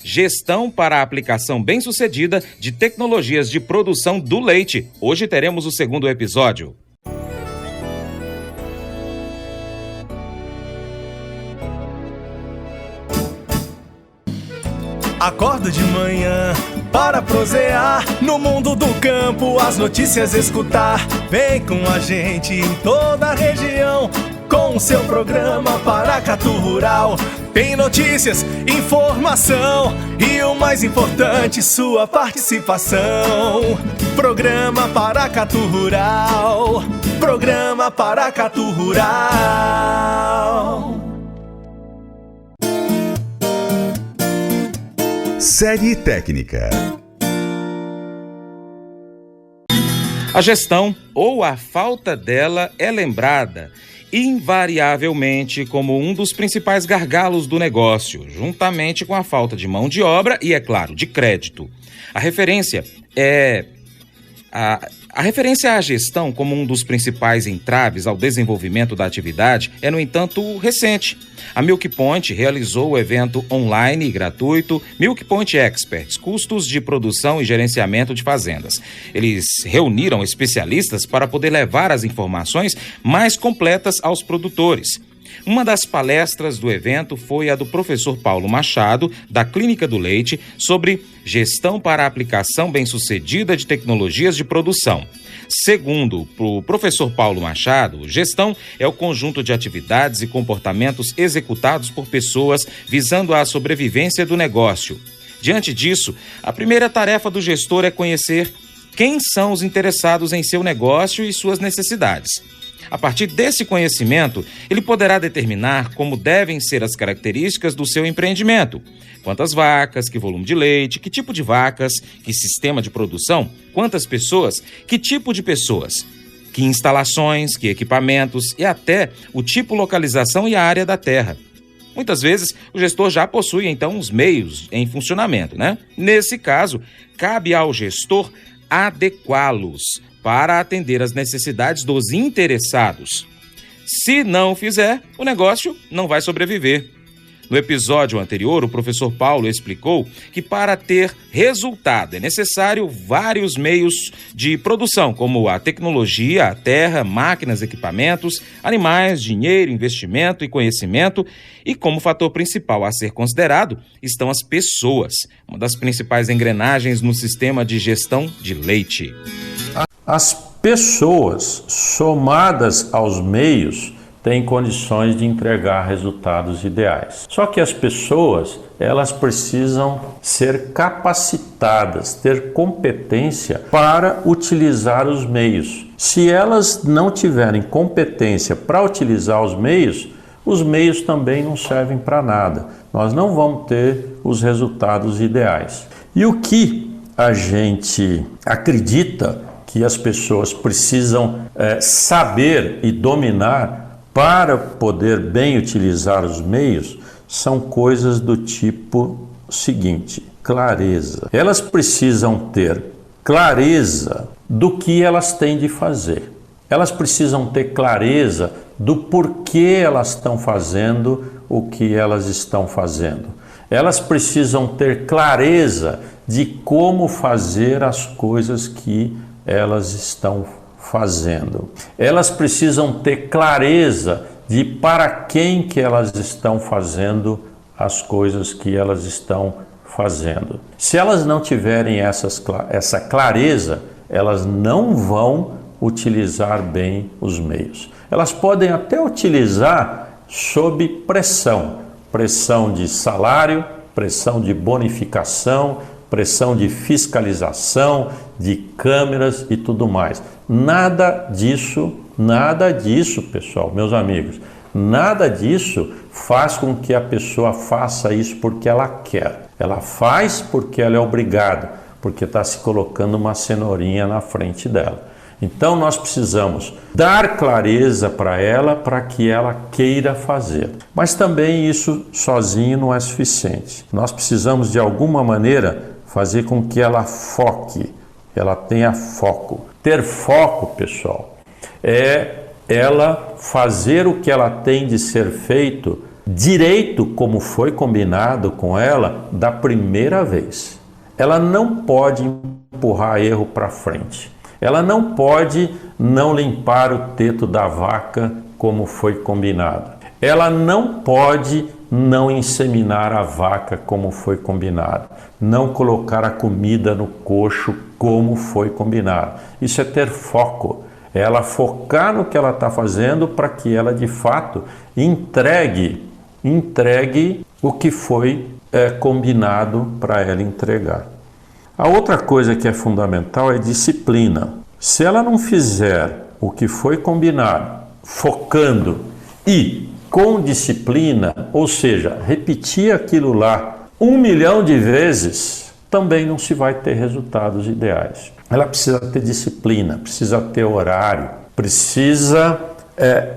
Gestão para a aplicação bem-sucedida de tecnologias de produção do leite. Hoje teremos o segundo episódio. Acordo de manhã para prosear no mundo do campo, as notícias escutar. Vem com a gente em toda a região com o seu programa Paracatu Rural. Tem notícias, informação e o mais importante, sua participação. Programa Paracatu Rural. Programa Paracatu Rural. Série técnica. A gestão, ou a falta dela, é lembrada invariavelmente como um dos principais gargalos do negócio, juntamente com a falta de mão de obra e, é claro, de crédito. A referência à gestão como um dos principais entraves ao desenvolvimento da atividade é, no entanto, recente. A Milk Point realizou o evento online e gratuito Milk Point Experts, custos de produção e gerenciamento de fazendas. Eles reuniram especialistas para poder levar as informações mais completas aos produtores. Uma das palestras do evento foi a do professor Paulo Machado, da Clínica do Leite, sobre gestão para a aplicação bem-sucedida de tecnologias de produção. Segundo o professor Paulo Machado, gestão é o conjunto de atividades e comportamentos executados por pessoas visando a sobrevivência do negócio. Diante disso, a primeira tarefa do gestor é conhecer quem são os interessados em seu negócio e suas necessidades. A partir desse conhecimento, ele poderá determinar como devem ser as características do seu empreendimento. Quantas vacas, que volume de leite, que tipo de vacas, que sistema de produção, quantas pessoas, que tipo de pessoas, que instalações, que equipamentos e até o tipo, localização e a área da terra. Muitas vezes, o gestor já possui, então, os meios em funcionamento, né? Nesse caso, cabe ao gestor adequá-los para atender às necessidades dos interessados. Se não fizer, o negócio não vai sobreviver. No episódio anterior, o professor Paulo explicou que para ter resultado é necessário vários meios de produção, como a tecnologia, a terra, máquinas, equipamentos, animais, dinheiro, investimento e conhecimento. E como fator principal a ser considerado estão as pessoas, uma das principais engrenagens no sistema de gestão de leite. As pessoas, somadas aos meios, têm condições de entregar resultados ideais. Só que as pessoas, elas precisam ser capacitadas, ter competência para utilizar os meios. Se elas não tiverem competência para utilizar os meios também não servem para nada. Nós não vamos ter os resultados ideais. E o que a gente acredita que as pessoas precisam saber e dominar para poder bem utilizar os meios são coisas do tipo seguinte: clareza. Elas precisam ter clareza do que elas têm de fazer. Elas precisam ter clareza do porquê elas estão fazendo o que elas estão fazendo. Elas precisam ter clareza de como fazer as coisas que elas estão fazendo. Elas precisam ter clareza de para quem que elas estão fazendo as coisas que elas estão fazendo. Se elas não tiverem essa clareza, elas não vão utilizar bem os meios. Elas podem até utilizar sob pressão, pressão de salário, pressão de bonificação, pressão de fiscalização, de câmeras e tudo mais. Nada disso, pessoal, meus amigos, nada disso faz com que a pessoa faça isso porque ela quer. Ela faz porque ela é obrigada, porque está se colocando uma cenourinha na frente dela. Então nós precisamos dar clareza para ela para que ela queira fazer. Mas também isso sozinho não é suficiente. Nós precisamos de alguma maneira fazer com que ela foque, ela tenha foco. Ter foco, pessoal, é ela fazer o que ela tem de ser feito direito como foi combinado com ela da primeira vez. Ela não pode empurrar erro para frente. Ela não pode não limpar o teto da vaca como foi combinado. Ela não pode não inseminar a vaca como foi combinado. Não colocar a comida no coxo como foi combinado. Isso é ter foco. É ela focar no que ela está fazendo para que ela de fato entregue o que foi combinado para ela entregar. A outra coisa que é fundamental é disciplina. Se ela não fizer o que foi combinado, focando e com disciplina, ou seja, repetir aquilo lá 1 milhão de vezes, também não se vai ter resultados ideais. Ela precisa ter disciplina, precisa ter horário, precisa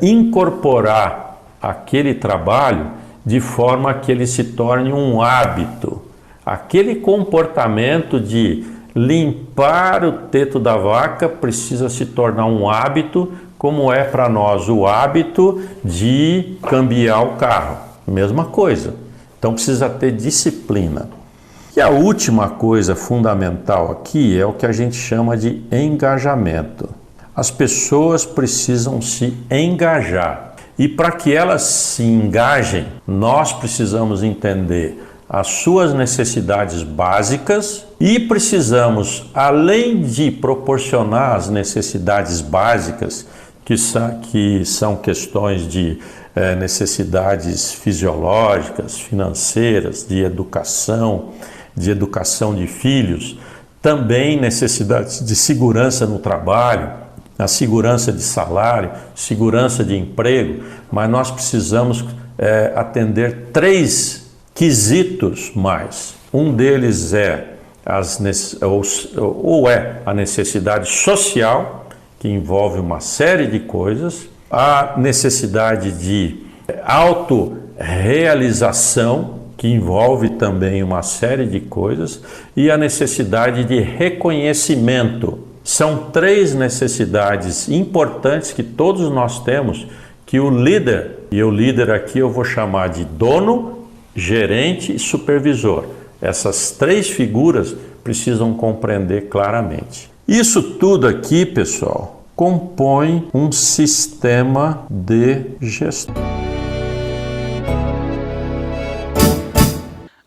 incorporar aquele trabalho de forma que ele se torne um hábito. Aquele comportamento de limpar o teto da vaca precisa se tornar um hábito, como é para nós o hábito de cambiar o carro. Mesma coisa. Então precisa ter disciplina. E a última coisa fundamental aqui é o que a gente chama de engajamento. As pessoas precisam se engajar. E para que elas se engajem, nós precisamos entender as suas necessidades básicas e precisamos, além de proporcionar as necessidades básicas, que são questões de necessidades fisiológicas, financeiras, de educação de filhos, também necessidades de segurança no trabalho, a segurança de salário, segurança de emprego, mas nós precisamos atender 3 quesitos mais. Um deles é a necessidade social, que envolve uma série de coisas, a necessidade de autorrealização, que envolve também uma série de coisas, e a necessidade de reconhecimento. São 3 necessidades importantes que todos nós temos, que o líder, e o líder aqui eu vou chamar de dono, gerente e supervisor. Essas 3 figuras precisam compreender claramente. Isso tudo aqui, pessoal, compõe um sistema de gestão.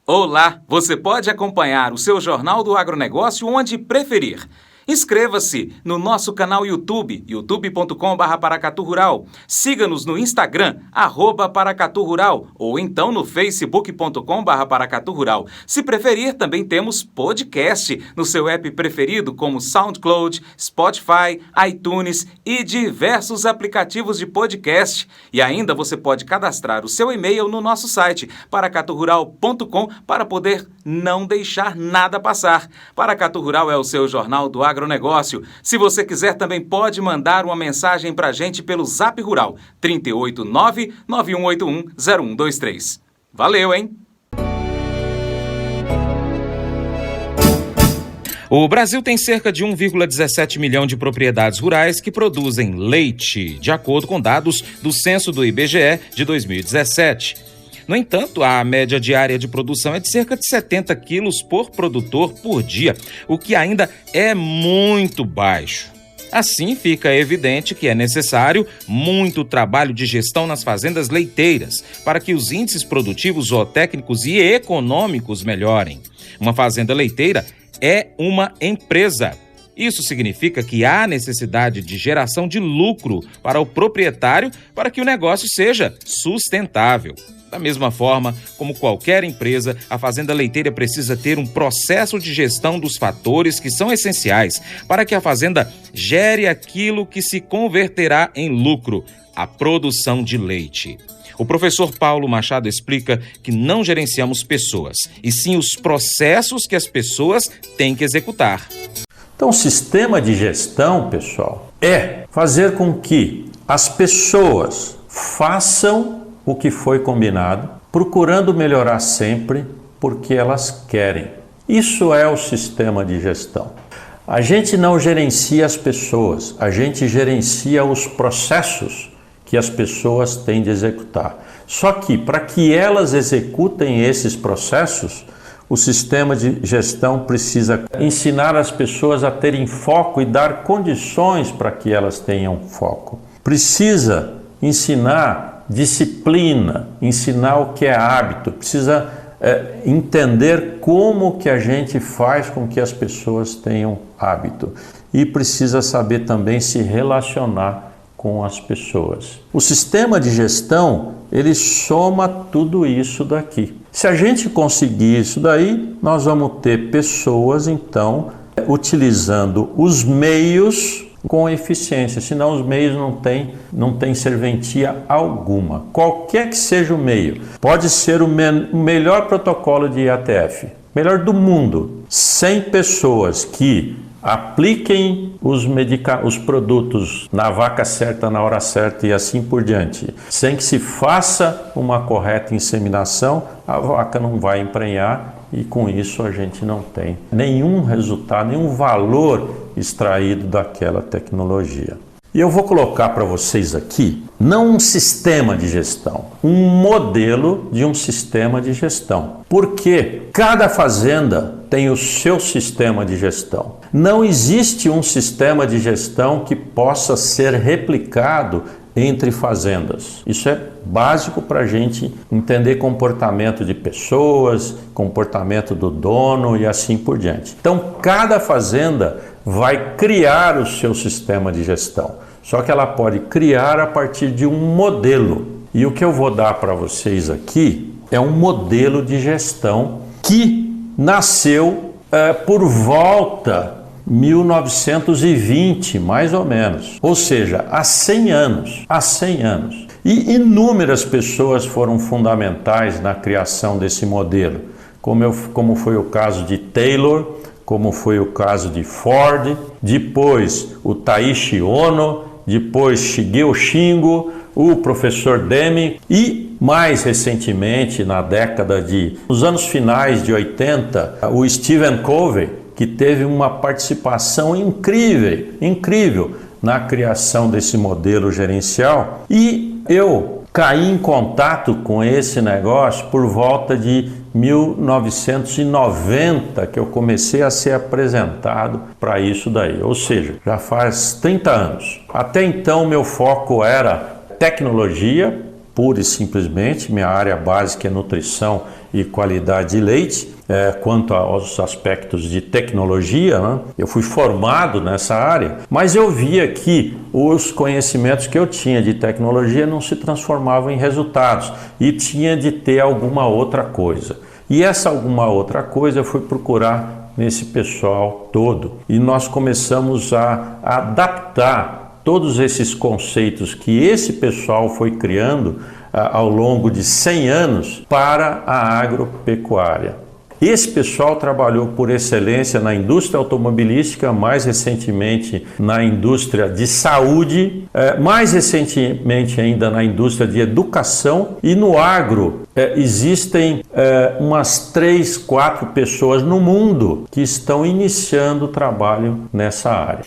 Olá, você pode acompanhar o seu Jornal do Agronegócio onde preferir. Inscreva-se no nosso canal YouTube, youtube.com/Paracatu Rural. Siga-nos no Instagram, @Paracatu Rural, ou então no facebook.com/Paracatu Rural. Se preferir, também temos podcast no seu app preferido, como SoundCloud, Spotify, iTunes e diversos aplicativos de podcast. E ainda você pode cadastrar o seu e-mail no nosso site, paracaturural.com, para poder não deixar nada passar. Paracatu Rural é o seu jornal do agronegócio. Se você quiser, também pode mandar uma mensagem para a gente pelo Zap Rural, 389-9181-0123. Valeu, hein? O Brasil tem cerca de 1,17 milhão de propriedades rurais que produzem leite, de acordo com dados do censo do IBGE de 2017. No entanto, a média diária de produção é de cerca de 70 quilos por produtor por dia, o que ainda é muito baixo. Assim, fica evidente que é necessário muito trabalho de gestão nas fazendas leiteiras para que os índices produtivos, zootécnicos e econômicos melhorem. Uma fazenda leiteira é uma empresa. Isso significa que há necessidade de geração de lucro para o proprietário para que o negócio seja sustentável. Da mesma forma, como qualquer empresa, a fazenda leiteira precisa ter um processo de gestão dos fatores que são essenciais para que a fazenda gere aquilo que se converterá em lucro, a produção de leite. O professor Paulo Machado explica que não gerenciamos pessoas, e sim os processos que as pessoas têm que executar. Então, o sistema de gestão, pessoal, é fazer com que as pessoas façam o que foi combinado, procurando melhorar sempre porque elas querem. Isso é o sistema de gestão. A gente não gerencia as pessoas, a gente gerencia os processos que as pessoas têm de executar. Só que, para que elas executem esses processos, o sistema de gestão precisa ensinar as pessoas a terem foco e dar condições para que elas tenham foco. Precisa ensinar disciplina, ensinar o que é hábito, precisa entender como que a gente faz com que as pessoas tenham hábito e precisa saber também se relacionar com as pessoas. O sistema de gestão, ele soma tudo isso daqui. Se a gente conseguir isso daí, nós vamos ter pessoas, então, utilizando os meios com eficiência, senão os meios não tem serventia alguma. Qualquer que seja o meio, pode ser o melhor protocolo de IATF, melhor do mundo, 100 pessoas que apliquem os produtos na vaca certa, na hora certa e assim por diante, sem que se faça uma correta inseminação, a vaca não vai emprenhar e com isso a gente não tem nenhum resultado, nenhum valor extraído daquela tecnologia. E eu vou colocar para vocês aqui, não um sistema de gestão, um modelo de um sistema de gestão. Porque cada fazenda tem o seu sistema de gestão. Não existe um sistema de gestão que possa ser replicado entre fazendas. Isso é básico para a gente entender comportamento de pessoas, comportamento do dono e assim por diante. Então, cada fazenda vai criar o seu sistema de gestão. Só que ela pode criar a partir de um modelo. E o que eu vou dar para vocês aqui é um modelo de gestão que nasceu por volta 1920, mais ou menos. Ou seja, há 100 anos. Há 100 anos. E inúmeras pessoas foram fundamentais na criação desse modelo. Como foi o caso de Taylor, como foi o caso de Ford, depois o Taiichi Ohno, depois Shigeo Shingo, o professor Deming e mais recentemente, nos anos finais de 80, o Stephen Covey, que teve uma participação incrível na criação desse modelo gerencial. E eu caí em contato com esse negócio por volta de 1990, que eu comecei a ser apresentado para isso daí, ou seja, já faz 30 anos. Até então meu foco era tecnologia, pura e simplesmente, minha área básica é nutrição e qualidade de leite. Quanto aos aspectos de tecnologia, né? Eu fui formado nessa área, mas eu via que os conhecimentos que eu tinha de tecnologia não se transformavam em resultados e tinha de ter alguma outra coisa. E essa alguma outra coisa eu fui procurar nesse pessoal todo e nós começamos a adaptar todos esses conceitos que esse pessoal foi criando ao longo de 100 anos para a agropecuária. Esse pessoal trabalhou por excelência na indústria automobilística, mais recentemente na indústria de saúde, mais recentemente ainda na indústria de educação e no agro. Existem umas 3, 4 pessoas no mundo que estão iniciando o trabalho nessa área.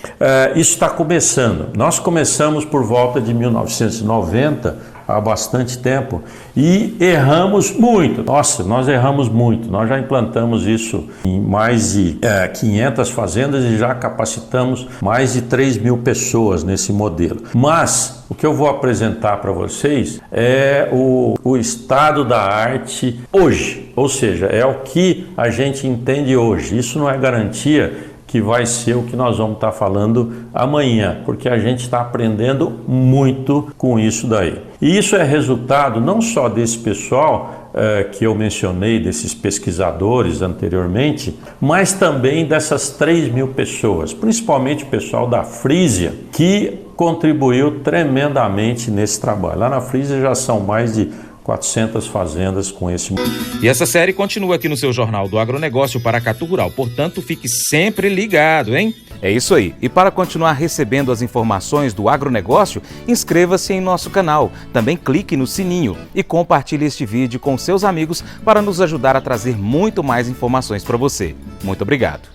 Isso está começando. Nós começamos por volta de 1990, há bastante tempo, e erramos muito. Nossa, nós erramos muito. Nós já implantamos isso em mais de 500 fazendas e já capacitamos mais de 3.000 pessoas nesse modelo. Mas o que eu vou apresentar para vocês é o estado da arte hoje, ou seja, é o que a gente entende hoje. Isso não é garantia que vai ser o que nós vamos estar falando amanhã, porque a gente está aprendendo muito com isso daí. E isso é resultado não só desse pessoal que eu mencionei, desses pesquisadores anteriormente, mas também dessas 3.000 pessoas, principalmente o pessoal da Frisia, que contribuiu tremendamente nesse trabalho. Lá na Frisia já são mais de 400 fazendas com esse. E essa série continua aqui no seu Jornal do Agronegócio Paracatu Rural, portanto fique sempre ligado, hein? É isso aí. E para continuar recebendo as informações do agronegócio, inscreva-se em nosso canal. Também clique no sininho e compartilhe este vídeo com seus amigos para nos ajudar a trazer muito mais informações para você. Muito obrigado.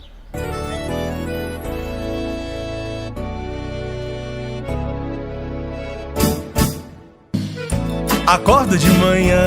Acordo de manhã.